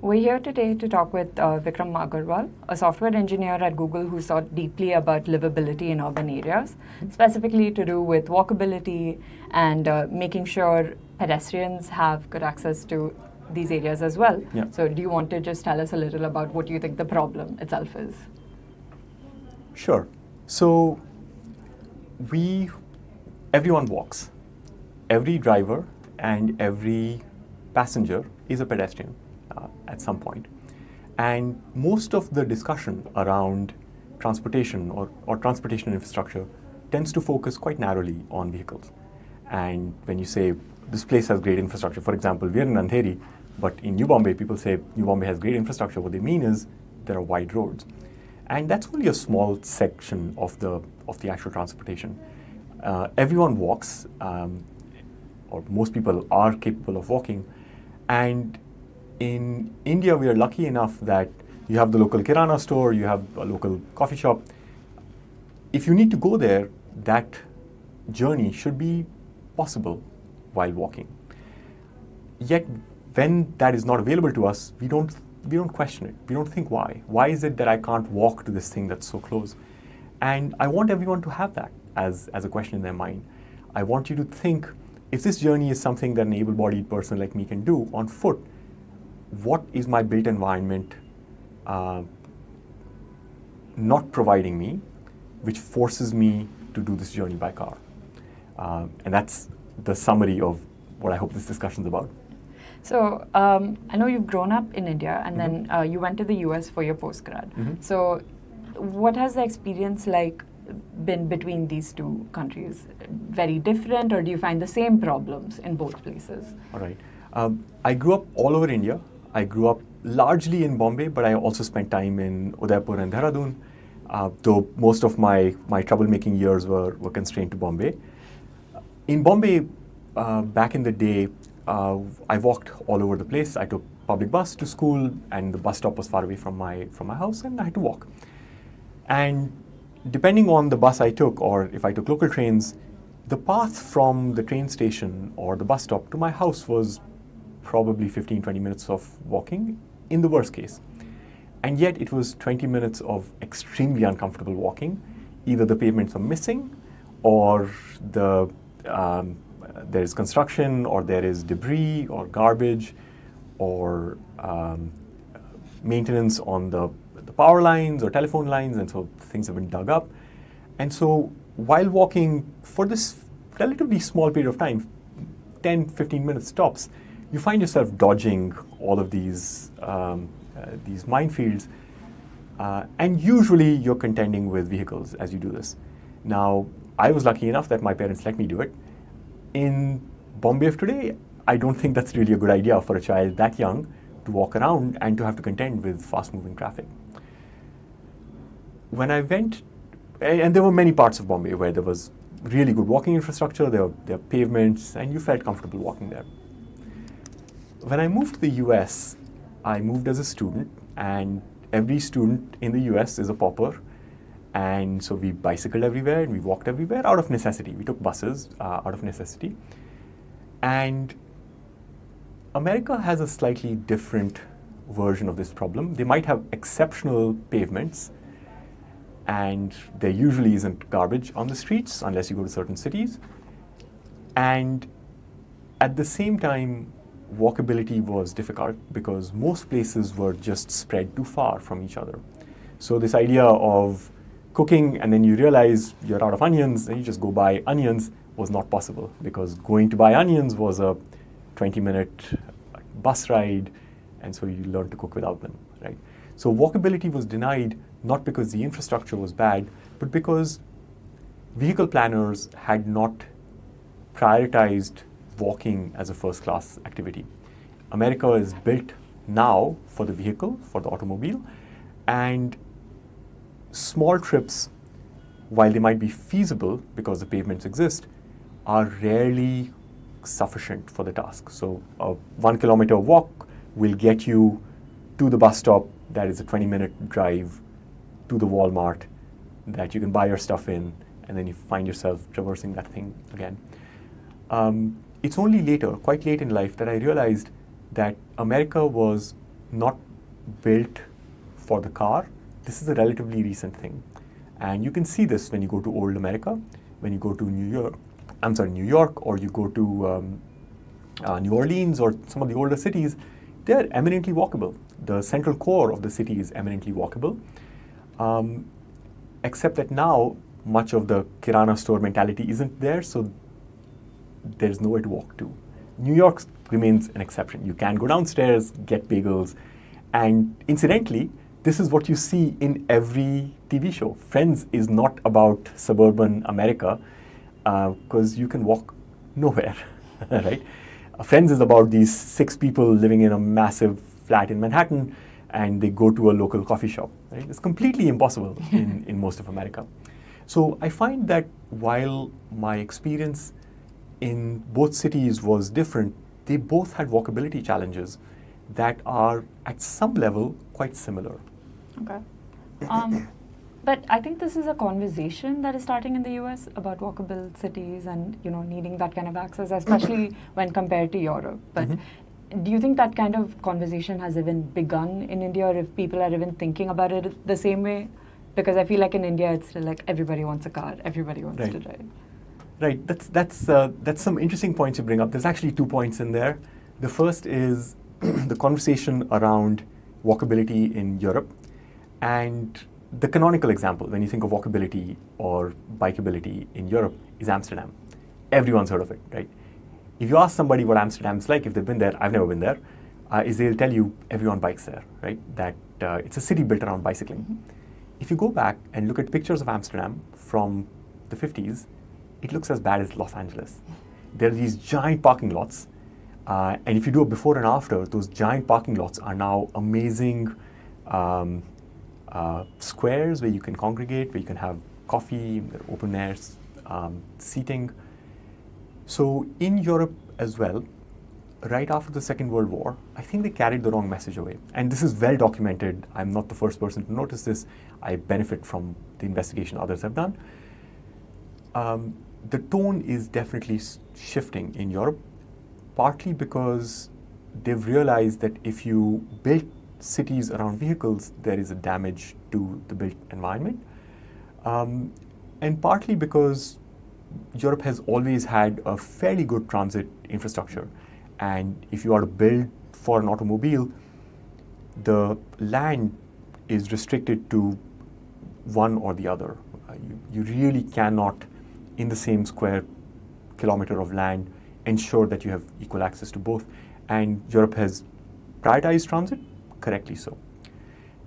We're here today to talk with Vikram Aggarwal, a software engineer at Google who's thought deeply about livability in urban areas, specifically to do with walkability and making sure pedestrians have good access to these areas as well. Yeah. So do you want to just tell us a little about what you think the problem itself is? Sure. So everyone walks. Every driver and every passenger is a pedestrian at some point. And most of the discussion around transportation or transportation infrastructure tends to focus quite narrowly on vehicles. And when you say this place has great infrastructure, for example, we're in Andheri, but in New Bombay, people say New Bombay has great infrastructure. What they mean is there are wide roads. And that's only a small section of the actual transportation. Everyone walks, or most people are capable of walking. And in India, we are lucky enough that you have the local kirana store, you have a local coffee shop. If you need to go there, that journey should be possible while walking. Yet, when that is not available to us, we don't question it. We don't think why. Why is it that I can't walk to this thing that's so close? And I want everyone to have that as a question in their mind. I want you to think, if this journey is something that an able-bodied person like me can do on foot, what is my built environment not providing me, which forces me to do this journey by car? And that's the summary of what I hope this discussion is about. So I know you've grown up in India and then you went to the US for your postgrad. So what has the experience been between these two countries? Very different, or do you find the same problems in both places? All right. I grew up all over India. I grew up largely in Bombay, but I also spent time in Udaipur and Dehradun, though most of my troublemaking years were constrained to Bombay. In Bombay, back in the day, I walked all over the place. I took public bus to school, and the bus stop was far away from my house, and I had to walk. And depending on the bus I took, or if I took local trains, the path from the train station or the bus stop to my house was probably 15-20 minutes of walking, in the worst case. And yet it was 20 minutes of extremely uncomfortable walking. Either the pavements are missing, or there is construction, or there is debris or garbage, or maintenance on the power lines or telephone lines, and so things have been dug up. And so while walking for this relatively small period of time, 10-15 minutes tops, you find yourself dodging all of these minefields, and usually you're contending with vehicles as you do this. Now, I was lucky enough that my parents let me do it. In Bombay of today, I don't think that's really a good idea for a child that young to walk around and to have to contend with fast-moving traffic. When I went, and there were many parts of Bombay where there was really good walking infrastructure, there were pavements, and you felt comfortable walking there. When I moved to the US, I moved as a student, and every student in the US is a pauper. And so we bicycled everywhere and we walked everywhere out of necessity. We took buses out of necessity. And America has a slightly different version of this problem. They might have exceptional pavements, and there usually isn't garbage on the streets unless you go to certain cities. And at the same time, walkability was difficult because most places were just spread too far from each other. So this idea of cooking and then you realize you're out of onions and you just go buy onions was not possible, because going to buy onions was a 20-minute bus ride, and so you learned to cook without them, right? So walkability was denied not because the infrastructure was bad, but because vehicle planners had not prioritized walking as a first-class activity. America is built now for the vehicle, for the automobile, and small trips, while they might be feasible because the pavements exist, are rarely sufficient for the task. So a 1 kilometer walk will get you to the bus stop that is a 20-minute drive to the Walmart that you can buy your stuff in, and then you find yourself traversing that thing again. It's only later, quite late in life, that I realized that America was not built for the car. This is a relatively recent thing. And you can see this when you go to old America, when you go to New York, or you go to New Orleans or some of the older cities. They're eminently walkable. The central core of the city is eminently walkable, except that now much of the Kirana store mentality isn't there, so there's nowhere to walk to. New York remains an exception. You can go downstairs, get bagels, and incidentally, this is what you see in every TV show. Friends is not about suburban America, because you can walk nowhere, right? Friends is about these 6 people living in a massive flat in Manhattan, and they go to a local coffee shop, right? It's completely impossible in most of America. So I find that while my experience in both cities was different, they both had walkability challenges that are at some level quite similar. Okay. But I think this is a conversation that is starting in the US about walkable cities and needing that kind of access, especially when compared to Europe. But do you think that kind of conversation has even begun in India, or if people are even thinking about it the same way? Because I feel like in India it's still like everybody wants a car, everybody wants to drive. Right. That's some interesting points you bring up. There's actually 2 points in there. The first is the conversation around walkability in Europe, and the canonical example when you think of walkability or bikeability in Europe is Amsterdam. Everyone's heard of it, right? If you ask somebody what Amsterdam's like, if they've been there, I've never been there, is they'll tell you everyone bikes there, right? That it's a city built around bicycling. If you go back and look at pictures of Amsterdam from the 50s, it looks as bad as Los Angeles. There are these giant parking lots, and if you do a before and after, those giant parking lots are now amazing squares where you can congregate, where you can have coffee, open air seating. So in Europe as well, right after the Second World War, I think they carried the wrong message away. And this is well documented. I'm not the first person to notice this. I benefit from the investigation others have done. The tone is definitely shifting in Europe, partly because they've realized that if you build cities around vehicles, there is a damage to the built environment. And partly because Europe has always had a fairly good transit infrastructure. And if you are to build for an automobile, the land is restricted to one or the other. You really cannot, in the same square kilometer of land, ensure that you have equal access to both. And Europe has prioritized transit, correctly so.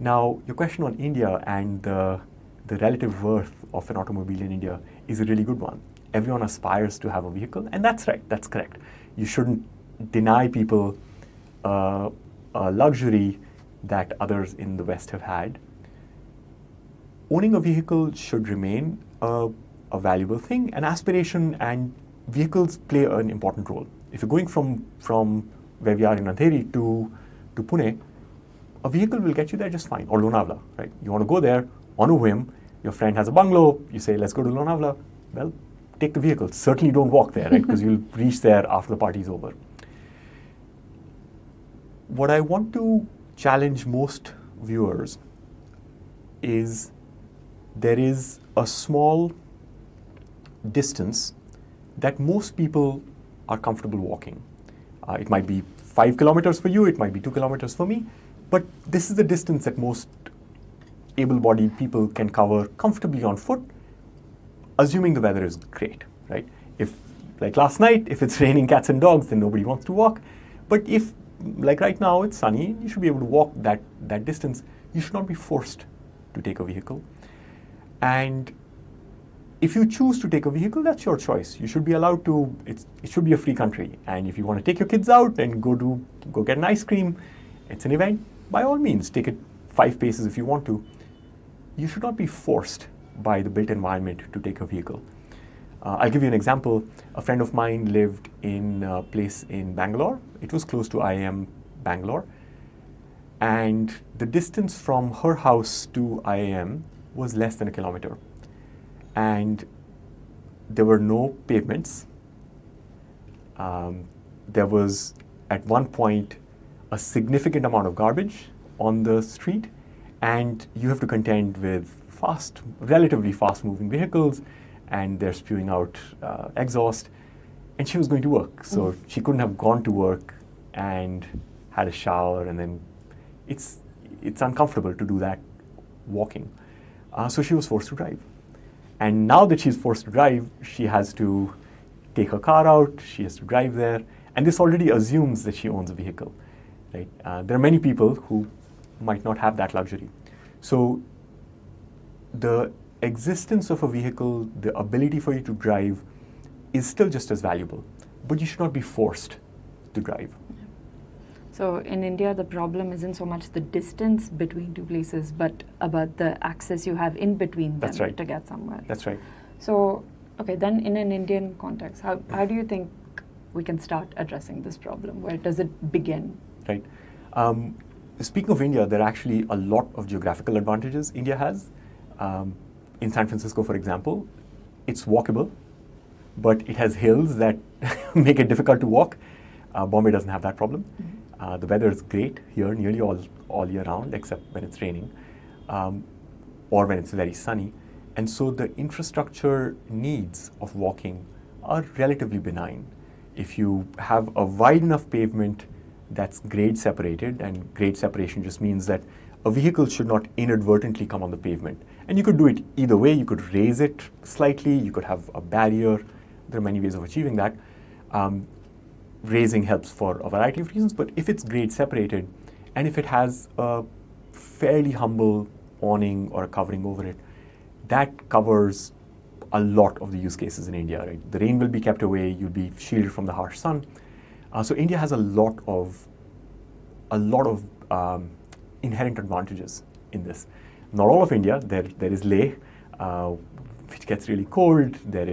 Now, your question on India and the relative worth of an automobile in India is a really good one. Everyone aspires to have a vehicle, and that's right, that's correct. You shouldn't deny people a luxury that others in the West have had. Owning a vehicle should remain a valuable thing, an aspiration, and vehicles play an important role. If you're going from where we are in Andheri to Pune, a vehicle will get you there just fine, or Lonavala, right? You want to go there on a whim, your friend has a bungalow, you say, let's go to Lonavala. Well, take the vehicle. Certainly don't walk there, right? Because you'll reach there after the party's over. What I want to challenge most viewers is there is a small distance that most people are comfortable walking. It might be 5 kilometers for you, it might be 2 kilometers for me, but this is the distance that most able-bodied people can cover comfortably on foot, assuming the weather is great, right? If, like last night, if it's raining cats and dogs, then nobody wants to walk. But if, like right now, it's sunny, you should be able to walk that distance. You should not be forced to take a vehicle. And if you choose to take a vehicle, that's your choice. You should be allowed to, it should be a free country. And if you want to take your kids out and go get an ice cream, it's an event, by all means, take it 5 paces if you want to. You should not be forced by the built environment to take a vehicle. I'll give you an example. A friend of mine lived in a place in Bangalore. It was close to IIM Bangalore. And the distance from her house to IIM was less than 1 kilometer. And there were no pavements. There was, at one point, a significant amount of garbage on the street, and you have to contend with relatively fast-moving vehicles, and they're spewing out exhaust. And she was going to work, so she couldn't have gone to work and had a shower, and then it's uncomfortable to do that walking. So she was forced to drive. And now that she's forced to drive, she has to take her car out, she has to drive there, and this already assumes that she owns a vehicle. Right? There are many people who might not have that luxury. So the existence of a vehicle, the ability for you to drive, is still just as valuable, but you should not be forced to drive. So in India, the problem isn't so much the distance between two places, but about the access you have in between them to get somewhere. That's right. So, okay, then in an Indian context, how do you think we can start addressing this problem? Where does it begin? Right. Speaking of India, there are actually a lot of geographical advantages India has. In San Francisco, for example, it's walkable, but it has hills that make it difficult to walk. Bombay doesn't have that problem. The weather is great here nearly all year round, except when it's raining or when it's very sunny. And so the infrastructure needs of walking are relatively benign. If you have a wide enough pavement that's grade separated, and grade separation just means that a vehicle should not inadvertently come on the pavement. And you could do it either way. You could raise it slightly, you could have a barrier. There are many ways of achieving that. Raising helps for a variety of reasons, but if it's grade separated, and if it has a fairly humble awning or a covering over it, that covers a lot of the use cases in India. Right? The rain will be kept away, you'll be shielded from the harsh sun. So India has a lot of inherent advantages in this. Not all of India. There is Leh, which gets really cold. There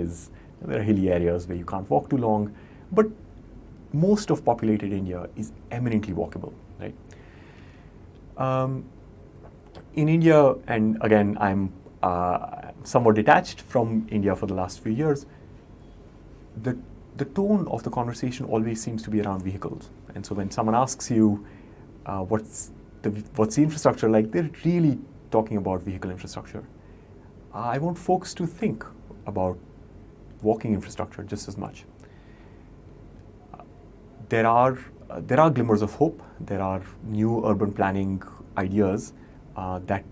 are hilly areas where you can't walk too long, but most of populated India is eminently walkable. Right? In India, and again, I'm somewhat detached from India for the last few years, the tone of the conversation always seems to be around vehicles. And so when someone asks you, what's the infrastructure like, they're really talking about vehicle infrastructure. I want folks to think about walking infrastructure just as much. There are glimmers of hope. There are new urban planning ideas that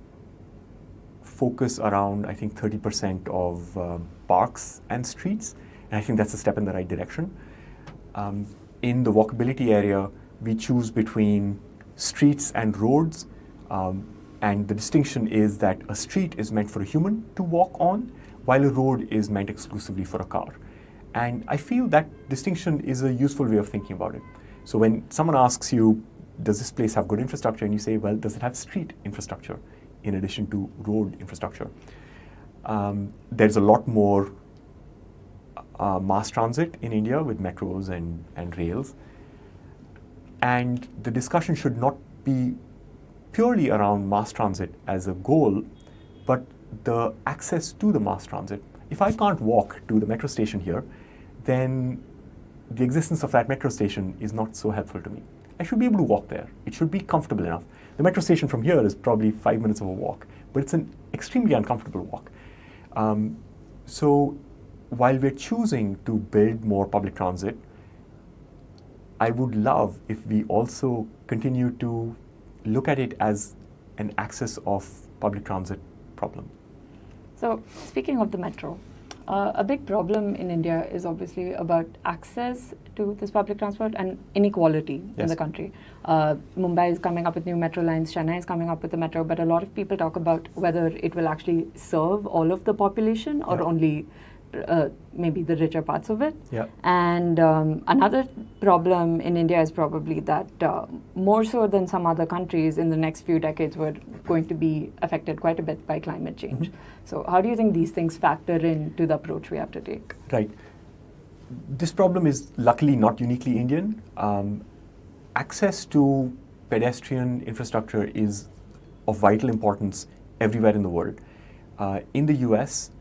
focus around, I think, 30% of parks and streets. And I think that's a step in the right direction. In the walkability area, we choose between streets and roads. And the distinction is that a street is meant for a human to walk on, while a road is meant exclusively for a car. And I feel that distinction is a useful way of thinking about it. So when someone asks you, does this place have good infrastructure? And you say, well, does it have street infrastructure in addition to road infrastructure? There's a lot more mass transit in India with metros and rails. And the discussion should not be purely around mass transit as a goal, but the access to the mass transit. If I can't walk to the metro station here, then the existence of that metro station is not so helpful to me. I should be able to walk there. It should be comfortable enough. The metro station from here is probably 5 minutes of a walk, but it's an extremely uncomfortable walk. So while we're choosing to build more public transit, I would love if we also continue to look at it as an access of public transit problem. So speaking of the metro, a big problem in India is obviously about access to this public transport and inequality in the country. Mumbai is coming up with new metro lines, Chennai is coming up with the metro, but a lot of people talk about whether it will actually serve all of the population or only maybe the richer parts of it. And another problem in India is probably that more so than some other countries in the next few decades we're going to be affected quite a bit by climate change. So how do you think these things factor into the approach we have to take? Right. This problem is luckily not uniquely Indian. Access to pedestrian infrastructure is of vital importance everywhere in the world. In the US,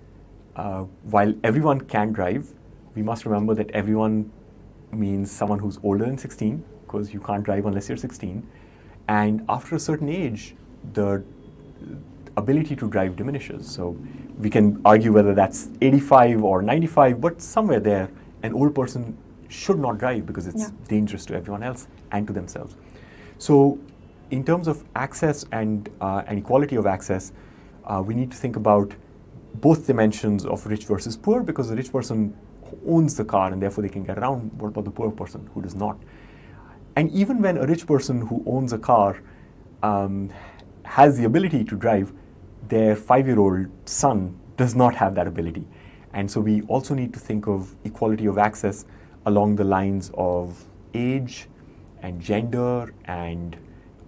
while everyone can drive, we must remember that everyone means someone who's older than 16 because you can't drive unless you're 16. And after a certain age, the ability to drive diminishes. So we can argue whether that's 85 or 95, but somewhere there, an old person should not drive because it's dangerous to everyone else and to themselves. So in terms of access and equality of access, we need to think about both dimensions of rich versus poor, because the rich person owns the car and therefore they can get around. What about the poor person who does not? And even when a rich person who owns a car has the ability to drive, their 5-year-old son does not have that ability. And so we also need to think of equality of access along the lines of age and gender and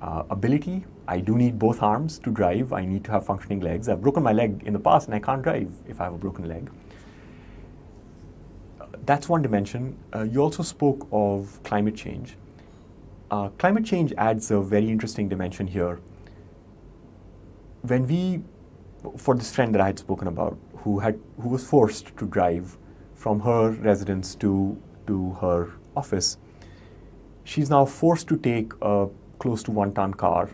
ability. I do need both arms to drive. I need to have functioning legs. I've broken my leg in the past and I can't drive if I have a broken leg. That's one dimension. You also spoke of climate change. Climate change adds a very interesting dimension here. For this friend that I had spoken about, who was forced to drive from her residence to her office, she's now forced to take a close to 1-ton car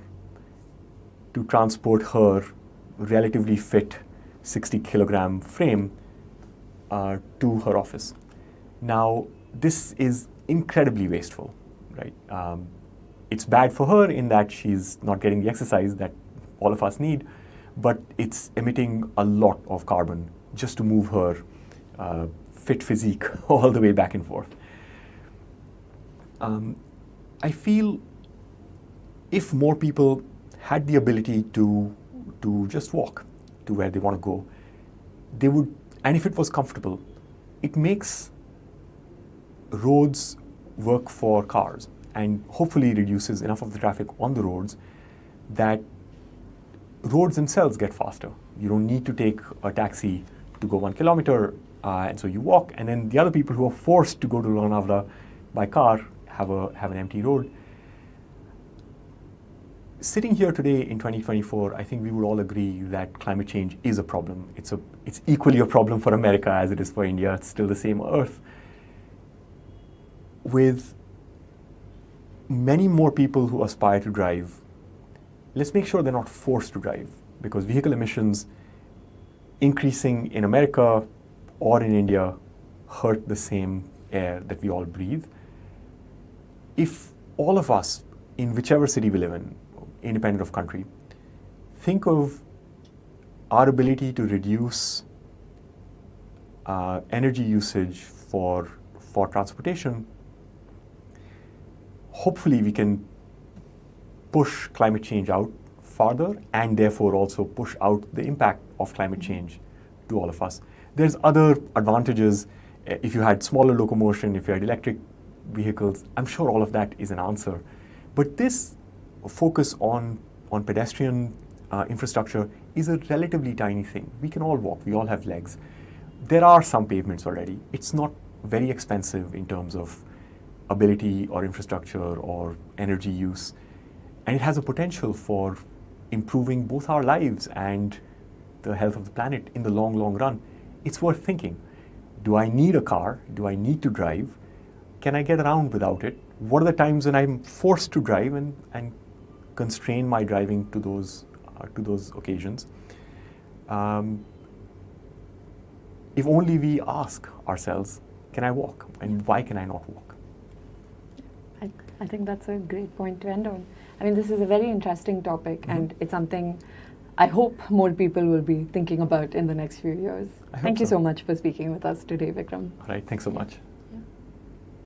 to transport her relatively fit 60-kilogram frame to her office. Now, this is incredibly wasteful, right? It's bad for her in that she's not getting the exercise that all of us need, but it's emitting a lot of carbon just to move her fit physique all the way back and forth. I feel if more people had the ability to just walk to where they want to go, they would, and if it was comfortable, it makes roads work for cars and hopefully reduces enough of the traffic on the roads that roads themselves get faster. You don't need to take a taxi to go 1 kilometer, and so you walk, and then the other people who are forced to go to Lonavala by car have an empty road. Sitting here today in 2024, I think we would all agree that climate change is a problem. It's equally a problem for America as it is for India. It's still the same Earth. With many more people who aspire to drive, let's make sure they're not forced to drive, because vehicle emissions increasing in America or in India hurt the same air that we all breathe. If all of us, in whichever city we live in, independent of country, think of our ability to reduce energy usage for transportation, hopefully we can push climate change out farther and therefore also push out the impact of climate change to all of us. There's other advantages. If you had smaller locomotion, if you had electric vehicles, I'm sure all of that is an answer. But this focus on pedestrian infrastructure is a relatively tiny thing. We can all walk, we all have legs. There are some pavements already. It's not very expensive in terms of ability or infrastructure or energy use. And it has a potential for improving both our lives and the health of the planet in the long, long run. It's worth thinking. Do I need a car? Do I need to drive? Can I get around without it? What are the times when I'm forced to drive and constrain my driving to those occasions? If only we ask ourselves, can I walk? And why can I not walk? I think that's a great point to end on. I mean, this is a very interesting topic, and it's something I hope more people will be thinking about in the next few years. Thank you so much for speaking with us today, Vikram. All right, thanks so much.